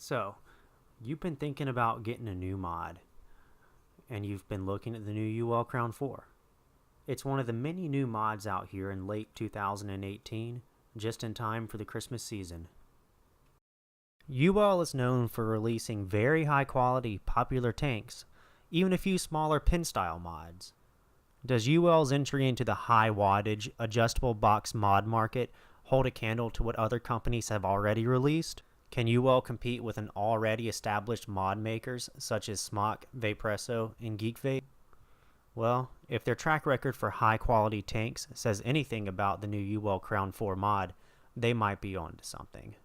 So, you've been thinking about getting a new mod, and you've been looking at the new UL Crown 4. It's one of the many new mods out here in late 2018, just in time for the Christmas season. UL is known for releasing very high quality, popular tanks, even a few smaller pin style mods. Does UL's entry into the high wattage, adjustable box mod market hold a candle to what other companies have already released? Can UL compete with an already established mod makers such as Smock, Vapresso, and GeekVape? Well, if their track record for high quality tanks says anything about the new UL Crown 4 mod, they might be onto something.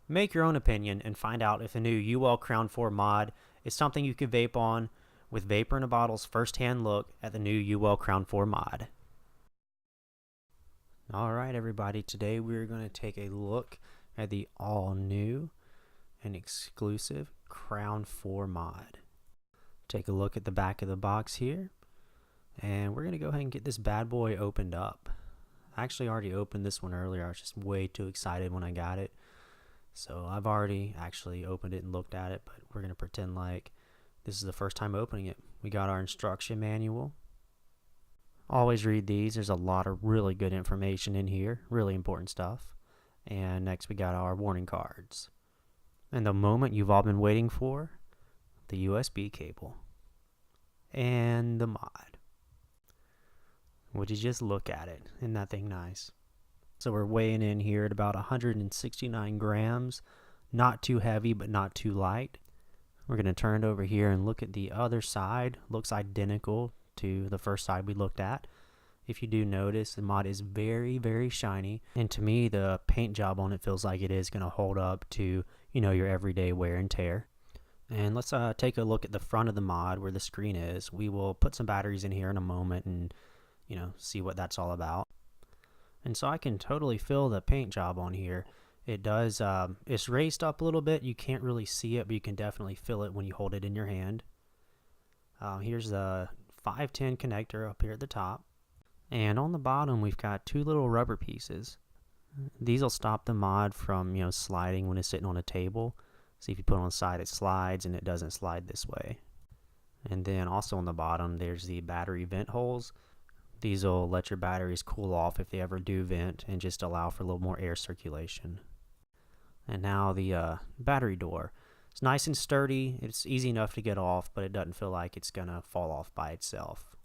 Make your own opinion and find out if the new UL Crown 4 mod is something you could vape on with Vapor in a Bottle's first-hand look at the new UL Crown 4 mod. Alright everybody, today we're going to take a look at the all-new and exclusive Crown 4 mod. Take a look at the back of the box here, and we're going to go ahead and get this bad boy opened up. I actually already opened this one earlier. I was just way too excited when I got it. So I've already actually opened it and looked at it, but we're going to pretend like this is the first time opening it. We got our instruction manual. Always read these. There's a lot of really good information in here, really important stuff. And next we got our warning cards. And the moment you've all been waiting for, the USB cable. And the mod. Would you just look at it? Isn't that thing nice? So we're weighing in here at about 169 grams. Not too heavy, but not too light. We're going to turn it over here and look at the other side. Looks identical to the first side we looked at. If you do notice, the mod is very, very shiny. And to me, the paint job on it feels like it is going to hold up to, your everyday wear and tear. And let's take a look at the front of the mod where the screen is. We will put some batteries in here in a moment and, see what that's all about. And so I can totally feel the paint job on here. It does, it's raised up a little bit. You can't really see it, but you can definitely feel it when you hold it in your hand. Here's the 510 connector up here at the top. And on the bottom, we've got two little rubber pieces. These will stop the mod from, sliding when it's sitting on a table. See, if you put it on the side, it slides, and it doesn't slide this way. And then also on the bottom, there's the battery vent holes. These will let your batteries cool off if they ever do vent and just allow for a little more air circulation. And now the battery door. It's nice and sturdy. It's easy enough to get off, but it doesn't feel like it's going to fall off by itself.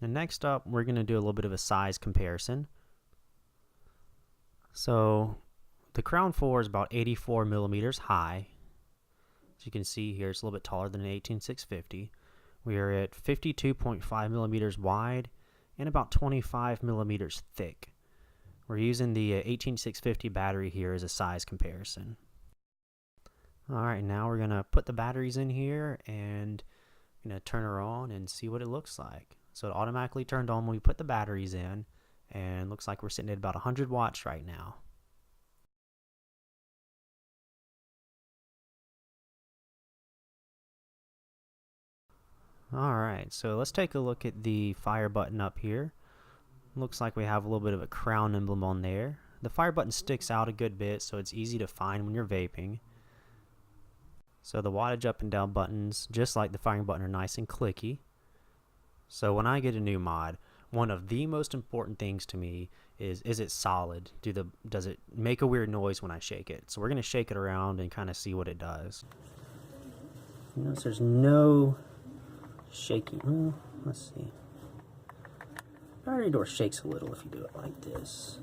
And next up, we're going to do a little bit of a size comparison. So the Crown 4 is about 84 millimeters high. As you can see here, it's a little bit taller than an 18650. We are at 52.5 millimeters wide and about 25 millimeters thick. We're using the 18650 battery here as a size comparison. Alright, now we're going to put the batteries in here and I'm going to turn her on and see what it looks like. So it automatically turned on when we put the batteries in, and looks like we're sitting at about 100 watts right now. Alright, so let's take a look at the fire button up here. Looks like we have a little bit of a crown emblem on there. The fire button sticks out a good bit, so it's easy to find when you're vaping. So the wattage up and down buttons, just like the firing button, are nice and clicky. So when I get a new mod, one of the most important things to me is it solid? Does it make a weird noise when I shake it? So we're going to shake it around and kind of see what it does. Notice there's no shaking. Let's see. Battery door shakes a little if you do it like this.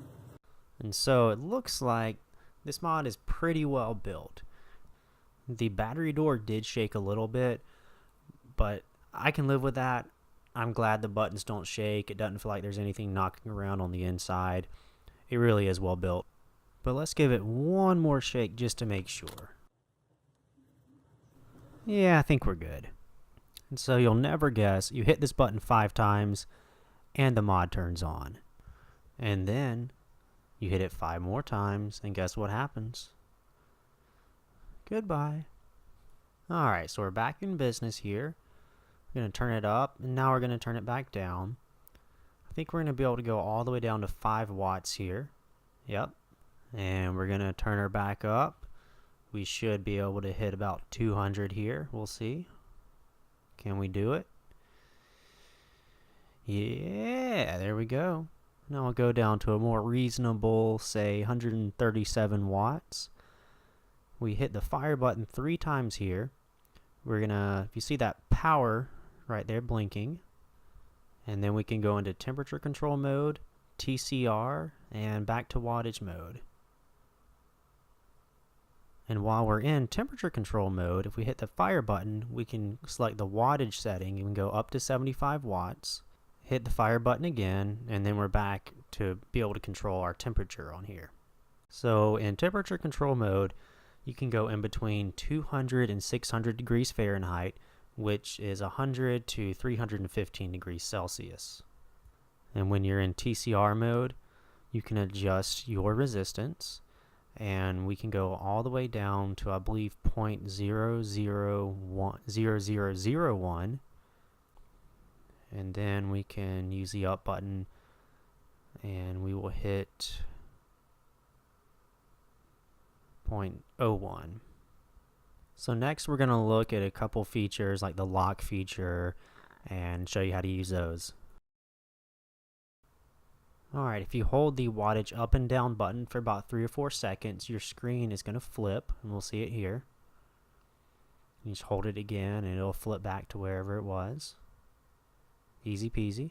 And so it looks like this mod is pretty well built. The battery door did shake a little bit, but I can live with that. I'm glad the buttons don't shake. It doesn't feel like there's anything knocking around on the inside. It really is well built. But let's give it one more shake just to make sure. Yeah, I think we're good. And so you'll never guess, you hit this button 5 times and the mod turns on. And then you hit it 5 more times and guess what happens? Goodbye. Alright, so we're back in business here. We're going to turn it up, and now we're going to turn it back down. I think we're going to be able to go all the way down to 5 watts here. Yep. And we're going to turn her back up. we should be able to hit about 200 here. We'll see. Can we do it? Yeah, there we go. Now we'll go down to a more reasonable, say 137 watts. We hit the fire button 3 times here. We're gonna, if you see that power right there blinking, and then we can go into temperature control mode, TCR, and back to wattage mode. And while we're in temperature control mode, if we hit the fire button, we can select the wattage setting and go up to 75 watts, hit the fire button again, and then we're back to be able to control our temperature on here. So in temperature control mode, you can go in between 200 and 600 degrees Fahrenheit, which is 100 to 315 degrees Celsius. And when you're in TCR mode, you can adjust your resistance, and we can go all the way down to, I believe, 0.0001, and then we can use the up button and we will hit 0.01. So next we're going to look at a couple features like the lock feature and show you how to use those. Alright, if you hold the wattage up and down button for about 3 or 4 seconds, your screen is going to flip, and we'll see it here. You just hold it again and it'll flip back to wherever it was. Easy peasy.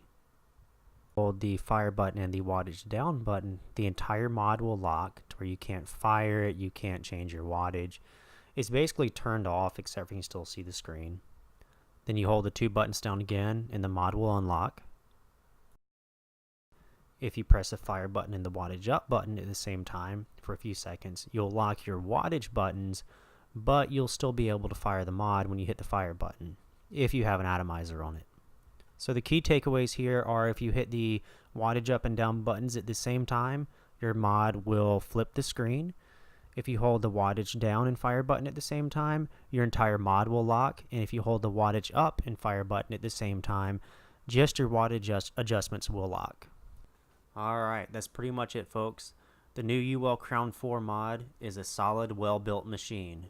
Hold the fire button and the wattage down button, the entire mod will lock to where you can't fire it, you can't change your wattage. It's basically turned off except for you can still see the screen. Then you hold the 2 buttons down again and the mod will unlock. If you press the fire button and the wattage up button at the same time for a few seconds, you'll lock your wattage buttons, but you'll still be able to fire the mod when you hit the fire button, if you have an atomizer on it. So the key takeaways here are if you hit the wattage up and down buttons at the same time, your mod will flip the screen. If you hold the wattage down and fire button at the same time, your entire mod will lock. And if you hold the wattage up and fire button at the same time, just your wattage adjustments will lock. Alright, that's pretty much it, folks. The new UL Crown 4 mod is a solid, well-built machine.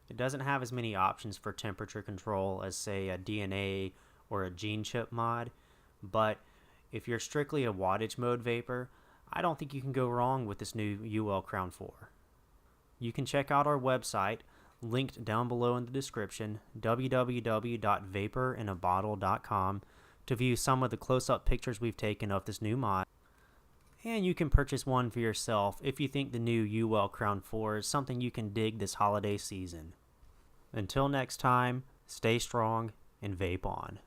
It doesn't have as many options for temperature control as, say, a DNA or a gene chip mod, but if you're strictly a wattage mode vapor, I don't think you can go wrong with this new UL Crown 4. You can check out our website, linked down below in the description, www.vaporinabottle.com, to view some of the close-up pictures we've taken of this new mod. And you can purchase one for yourself if you think the new UL Crown 4 is something you can dig this holiday season. Until next time, stay strong and vape on.